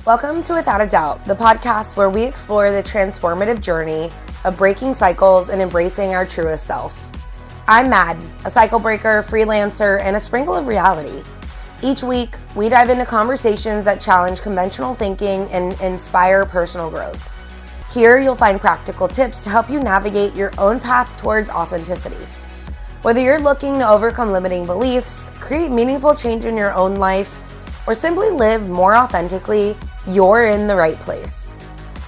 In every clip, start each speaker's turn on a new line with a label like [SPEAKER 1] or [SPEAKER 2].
[SPEAKER 1] Welcome to Without a Doubt, the podcast where we explore the transformative journey of breaking cycles and embracing our truest self. I'm Mad, a cycle breaker, freelancer, and a sprinkle of reality. Each week, we dive into conversations that challenge conventional thinking and inspire personal growth. Here, you'll find practical tips to help you navigate your own path towards authenticity. Whether you're looking to overcome limiting beliefs, create meaningful change in your own life, or simply live more authentically, you're in the right place.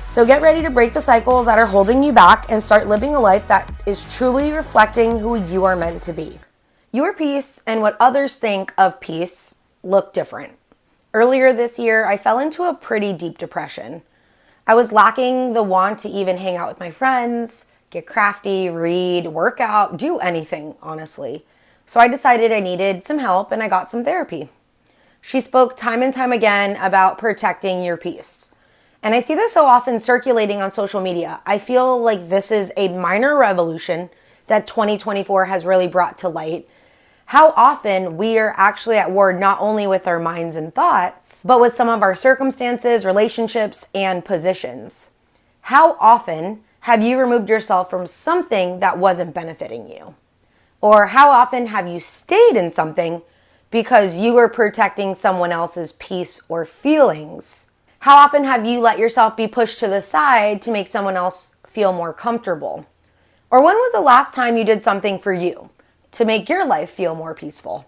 [SPEAKER 1] So get ready to break the cycles that are holding you back and start living a life that is truly reflecting who you are meant to be. Your peace and what others think of peace look different. Earlier this year, I fell into a pretty deep depression. I was lacking the want to even hang out with my friends, get crafty, read, work out, do anything, honestly. So I decided I needed some help and I got some therapy. She spoke time and time again about protecting your peace. And I see this so often circulating on social media. I feel like this is a minor revolution that 2024 has really brought to light. How often we are actually at war not only with our minds and thoughts, but with some of our circumstances, relationships, and positions. How often have you removed yourself from something that wasn't benefiting you? Or how often have you stayed in something because you were protecting someone else's peace or feelings? How often have you let yourself be pushed to the side to make someone else feel more comfortable? Or when was the last time you did something for you to make your life feel more peaceful?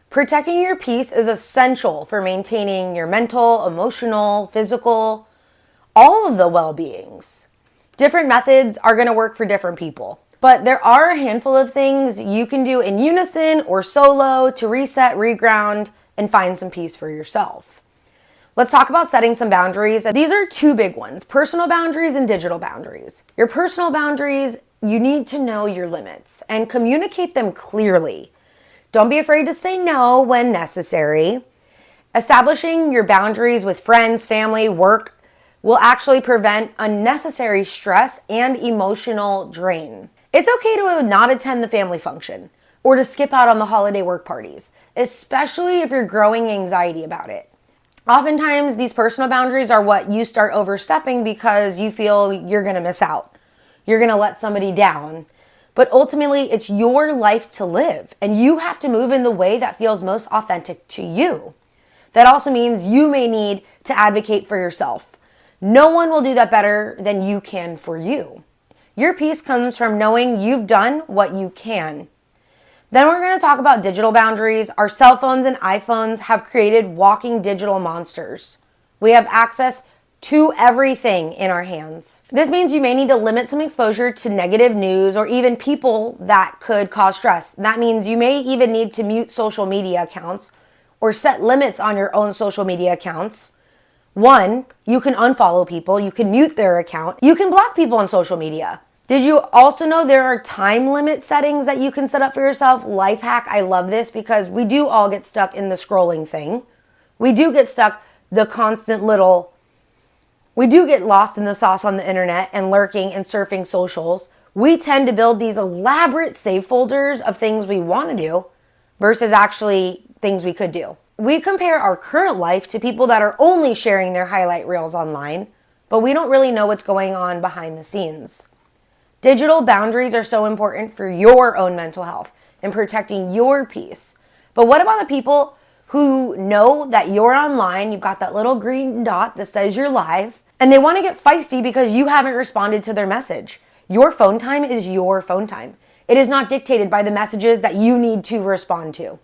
[SPEAKER 1] Protecting your peace is essential for maintaining your mental, emotional, physical, all of the well-beings. Different methods are going to work for different people. But there are a handful of things you can do in unison or solo to reset, reground, and find some peace for yourself. Let's talk about setting some boundaries. These are two big ones: personal boundaries and digital boundaries. Your personal boundaries, you need to know your limits and communicate them clearly. Don't be afraid to say no when necessary. Establishing your boundaries with friends, family, work will actually prevent unnecessary stress and emotional drain. It's okay to not attend the family function or to skip out on the holiday work parties, especially if you're growing anxiety about it. Oftentimes, these personal boundaries are what you start overstepping because you feel you're going to miss out. You're going to let somebody down. But ultimately, it's your life to live, and you have to move in the way that feels most authentic to you. That also means you may need to advocate for yourself. No one will do that better than you can for you. Your peace comes from knowing you've done what you can. Then we're going to talk about digital boundaries. Our cell phones and iPhones have created walking digital monsters. We have access to everything in our hands. This means you may need to limit some exposure to negative news or even people that could cause stress. That means you may even need to mute social media accounts or set limits on your own social media accounts. One, you can unfollow people, you can mute their account, you can block people on social media. Did you also know there are time limit settings that you can set up for yourself? Life hack, I love this because we do all get stuck in the scrolling thing. We do get stuck we do get lost in the sauce on the internet and lurking and surfing socials. We tend to build these elaborate save folders of things we want to do versus actually things we could do. We compare our current life to people that are only sharing their highlight reels online, but we don't really know what's going on behind the scenes. Digital boundaries are so important for your own mental health and protecting your peace. But what about the people who know that you're online, you've got that little green dot that says you're live, and they want to get feisty because you haven't responded to their message? Your phone time is your phone time. It is not dictated by the messages that you need to respond to.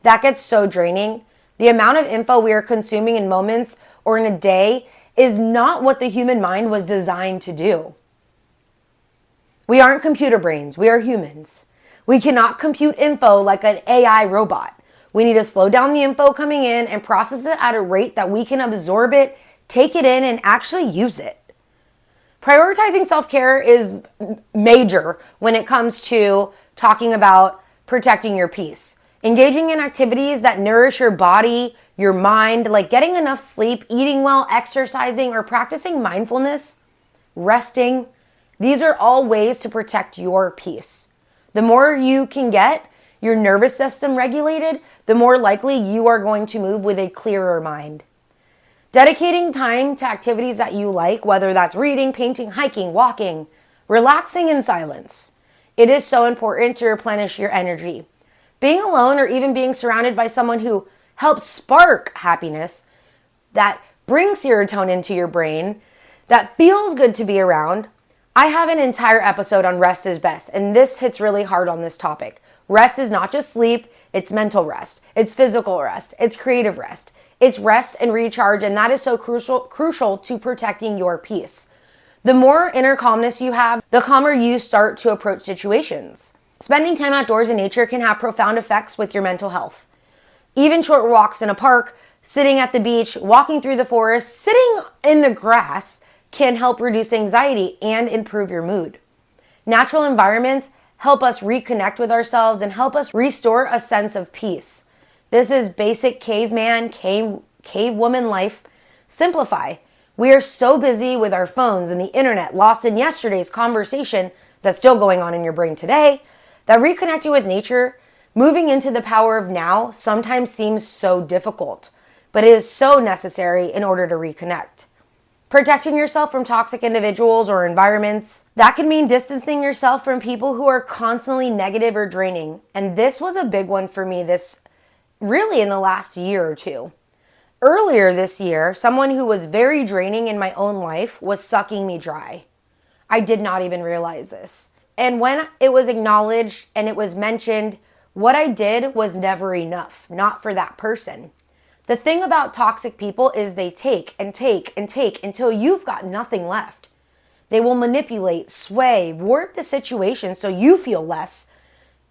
[SPEAKER 1] That gets so draining. The amount of info we are consuming in moments or in a day is not what the human mind was designed to do. We aren't computer brains. We are humans. We cannot compute info like an AI robot. We need to slow down the info coming in and process it at a rate that we can absorb it, take it in, and actually use it. Prioritizing self-care is major when it comes to talking about protecting your peace. Engaging in activities that nourish your body, your mind, like getting enough sleep, eating well, exercising, or practicing mindfulness, resting. These are all ways to protect your peace. The more you can get your nervous system regulated, the more likely you are going to move with a clearer mind. Dedicating time to activities that you like, whether that's reading, painting, hiking, walking, relaxing in silence. It is so important to replenish your energy. Being alone or even being surrounded by someone who helps spark happiness, that brings serotonin into your brain, that feels good to be around. I have an entire episode on rest is best, and this hits really hard on this topic. Rest is not just sleep, it's mental rest, it's physical rest, it's creative rest, it's rest and recharge, and that is so crucial to protecting your peace. The more inner calmness you have, the calmer you start to approach situations. Spending time outdoors in nature can have profound effects with your mental health. Even short walks in a park, sitting at the beach, walking through the forest, sitting in the grass can help reduce anxiety and improve your mood. Natural environments help us reconnect with ourselves and help us restore a sense of peace. This is basic caveman, cavewoman life. Simplify. We are so busy with our phones and the internet, lost in yesterday's conversation that's still going on in your brain today, that reconnecting with nature, moving into the power of now, sometimes seems so difficult, but it is so necessary in order to reconnect. Protecting yourself from toxic individuals or environments, that can mean distancing yourself from people who are constantly negative or draining. And this was a big one for me really in the last year or two. Earlier this year, someone who was very draining in my own life was sucking me dry. I did not even realize this. And when it was acknowledged and it was mentioned, what I did was never enough, not for that person. The thing about toxic people is they take and take and take until you've got nothing left. They will manipulate, sway, warp the situation so you feel less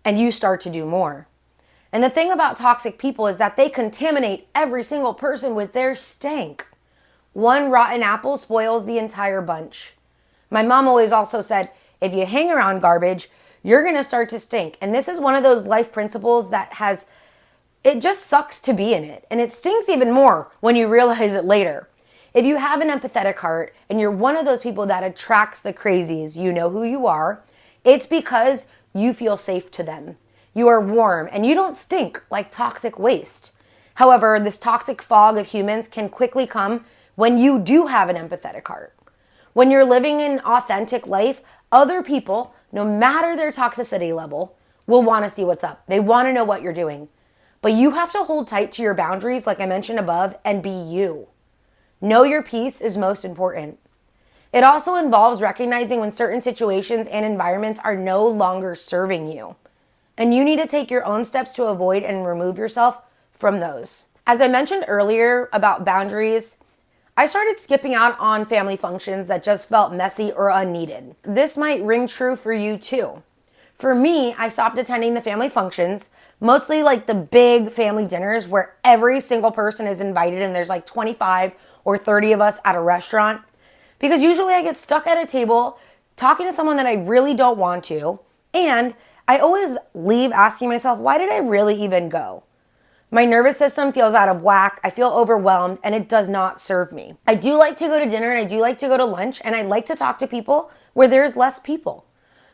[SPEAKER 1] and you start to do more. And the thing about toxic people is that they contaminate every single person with their stank. One rotten apple spoils the entire bunch. My mom always also said, if you hang around garbage, you're going to start to stink. And this is one of those life principles that it just sucks to be in it. And it stinks even more when you realize it later. If you have an empathetic heart and you're one of those people that attracts the crazies, you know who you are, it's because you feel safe to them. You are warm and you don't stink like toxic waste. However, this toxic fog of humans can quickly come when you do have an empathetic heart. When you're living an authentic life, other people, no matter their toxicity level, will want to see what's up. They want to know what you're doing. But you have to hold tight to your boundaries, like I mentioned above, and be you. Know your peace is most important. It also involves recognizing when certain situations and environments are no longer serving you. And you need to take your own steps to avoid and remove yourself from those. As I mentioned earlier about boundaries, I started skipping out on family functions that just felt messy or unneeded. This might ring true for you too. For me, I stopped attending the family functions, mostly like the big family dinners where every single person is invited and there's like 25 or 30 of us at a restaurant. Because usually I get stuck at a table talking to someone that I really don't want to, and I always leave asking myself, why did I really even go? My nervous system feels out of whack, I feel overwhelmed, and it does not serve me. I do like to go to dinner and I do like to go to lunch, and I like to talk to people where there's less people.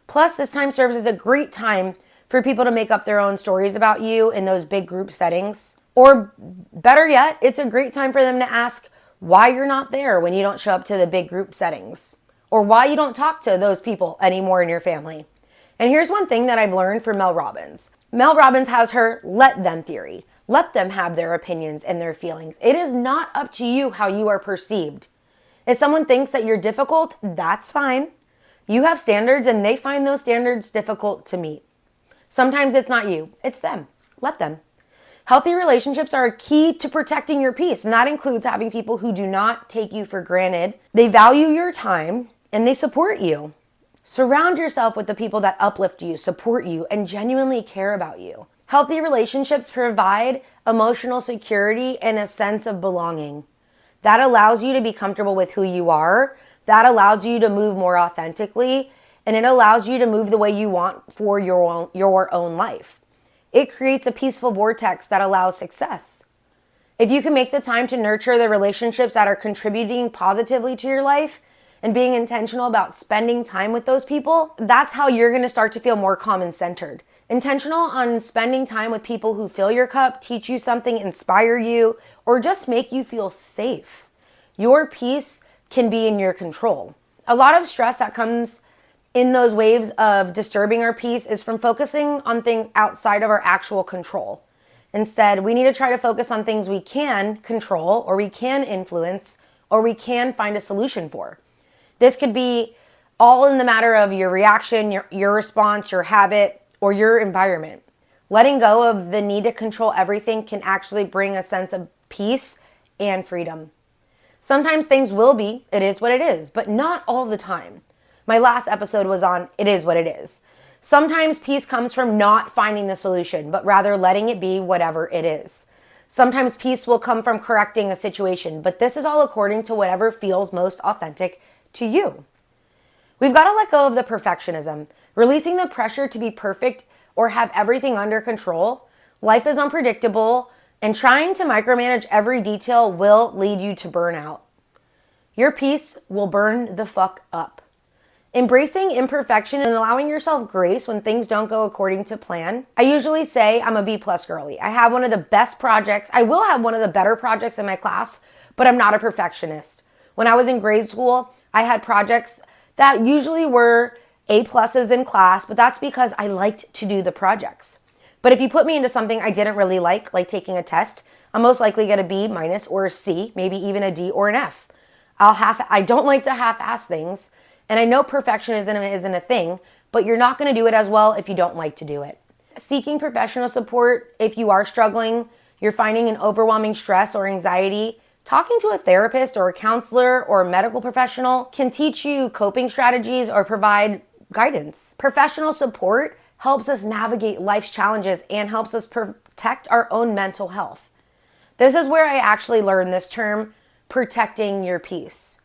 [SPEAKER 1] Plus, this time serves as a great time for people to make up their own stories about you in those big group settings. Or better yet, it's a great time for them to ask why you're not there when you don't show up to the big group settings, or why you don't talk to those people anymore in your family. And here's one thing that I've learned from Mel Robbins. Mel Robbins has her let them theory. Let them have their opinions and their feelings. It is not up to you how you are perceived. If someone thinks that you're difficult, that's fine. You have standards and they find those standards difficult to meet. Sometimes it's not you, it's them. Let them. Healthy relationships are a key to protecting your peace, and that includes having people who do not take you for granted. They value your time and they support you. Surround yourself with the people that uplift you, support you, and genuinely care about you. Healthy relationships provide emotional security and a sense of belonging. That allows you to be comfortable with who you are. That allows you to move more authentically, and it allows you to move the way you want for your own life. It creates a peaceful vortex that allows success. If you can make the time to nurture the relationships that are contributing positively to your life, and being intentional about spending time with those people, that's how you're going to start to feel more calm and centered. Intentional on spending time with people who fill your cup, teach you something, inspire you, or just make you feel safe. Your peace can be in your control. A lot of stress that comes in those waves of disturbing our peace is from focusing on things outside of our actual control. Instead, we need to try to focus on things we can control, or we can influence, or we can find a solution for. This could be all in the matter of your reaction, your response, your habit, or your environment. Letting go of the need to control everything can actually bring a sense of peace and freedom. Sometimes things will be, it is what it is, but not all the time. My last episode was on it is what it is. Sometimes peace comes from not finding the solution, but rather letting it be whatever it is. Sometimes peace will come from correcting a situation, but this is all according to whatever feels most authentic to you. We've got to let go of the perfectionism, releasing the pressure to be perfect or have everything under control. Life is unpredictable, and trying to micromanage every detail will lead you to burnout. Your peace will burn the fuck up. Embracing imperfection and allowing yourself grace when things don't go according to plan. I usually say I'm a B+ girly. I have one of the best projects. I will have one of the better projects in my class, but I'm not a perfectionist. When I was in grade school, I had projects that usually were A+ in class, but that's because I liked to do the projects. But if you put me into something I didn't really like taking a test, I'm most likely get a B- or a C, maybe even a D or an F. I don't like to half-ass things, and I know perfectionism isn't a thing, but you're not going to do it as well if you don't like to do it. Seeking professional support if you are struggling, you're finding an overwhelming stress or anxiety, talking to a therapist or a counselor or a medical professional can teach you coping strategies or provide guidance. Professional support helps us navigate life's challenges and helps us protect our own mental health. This is where I actually learned this term, protecting your peace,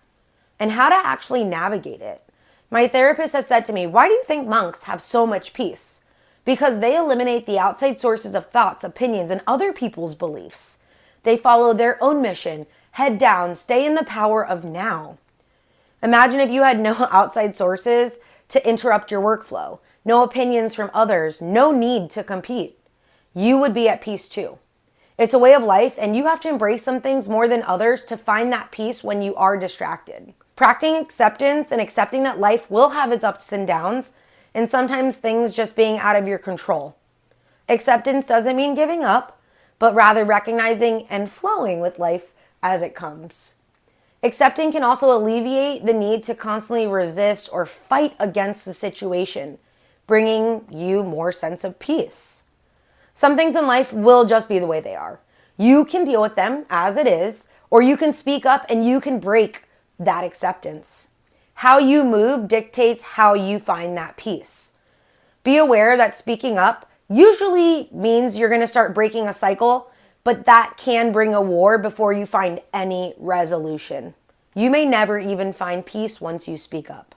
[SPEAKER 1] and how to actually navigate it. My therapist has said to me, why do you think monks have so much peace? Because they eliminate the outside sources of thoughts, opinions, and other people's beliefs. They follow their own mission, head down, stay in the power of now. Imagine if you had no outside sources to interrupt your workflow, no opinions from others, no need to compete. You would be at peace too. It's a way of life, and you have to embrace some things more than others to find that peace when you are distracted. Practicing acceptance and accepting that life will have its ups and downs, and sometimes things just being out of your control. Acceptance doesn't mean giving up, but rather recognizing and flowing with life as it comes. Accepting can also alleviate the need to constantly resist or fight against the situation, bringing you more sense of peace. Some things in life will just be the way they are. You can deal with them as it is, or you can speak up and you can break that acceptance. How you move dictates how you find that peace. Be aware that speaking up usually means you're going to start breaking a cycle, but that can bring a war before you find any resolution. You may never even find peace once you speak up.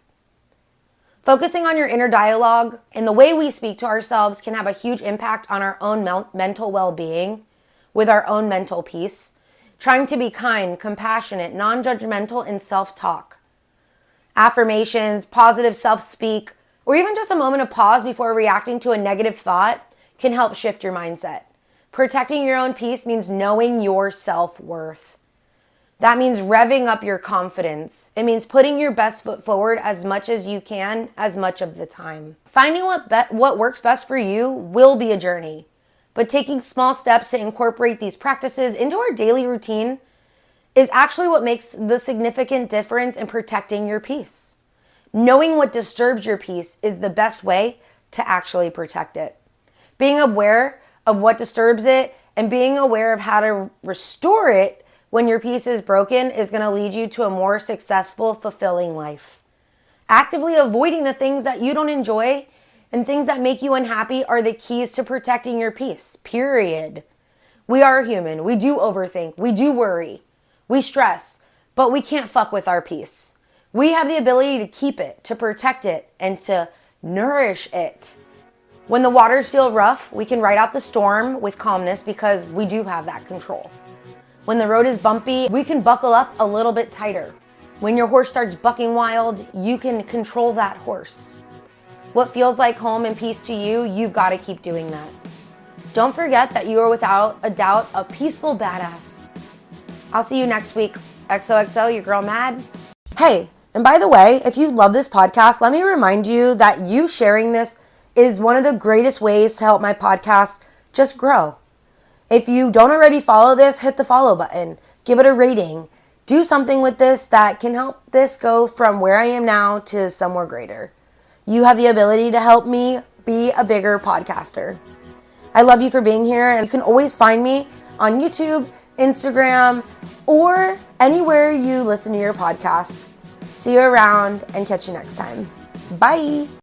[SPEAKER 1] Focusing on your inner dialogue and the way we speak to ourselves can have a huge impact on our own mental well-being with our own mental peace. Trying to be kind, compassionate, non-judgmental in self-talk. Affirmations, positive self-speak, or even just a moment of pause before reacting to a negative thought can help shift your mindset. Protecting your own peace means knowing your self-worth. That means revving up your confidence. It means putting your best foot forward as much as you can, as much of the time. Finding what works best for you will be a journey, but taking small steps to incorporate these practices into our daily routine is actually what makes the significant difference in protecting your peace. Knowing what disturbs your peace is the best way to actually protect it. Being aware of what disturbs it and being aware of how to restore it when your peace is broken is going to lead you to a more successful, fulfilling life. Actively avoiding the things that you don't enjoy and things that make you unhappy are the keys to protecting your peace, period. We are human. We do overthink. We do worry. We stress, but we can't fuck with our peace. We have the ability to keep it, to protect it, and to nourish it. When the waters feel rough, we can ride out the storm with calmness because we do have that control. When the road is bumpy, we can buckle up a little bit tighter. When your horse starts bucking wild, you can control that horse. What feels like home and peace to you, you've got to keep doing that. Don't forget that you are without a doubt a peaceful badass. I'll see you next week. XOXO, your girl Mad. Hey, and by the way, if you love this podcast, let me remind you that you sharing this is one of the greatest ways to help my podcast just grow. If you don't already follow this, hit the follow button, give it a rating, do something with this that can help this go from where I am now to somewhere greater. You have the ability to help me be a bigger podcaster. I love you for being here, and you can always find me on YouTube, Instagram, or anywhere you listen to your podcasts. See you around and catch you next time. Bye.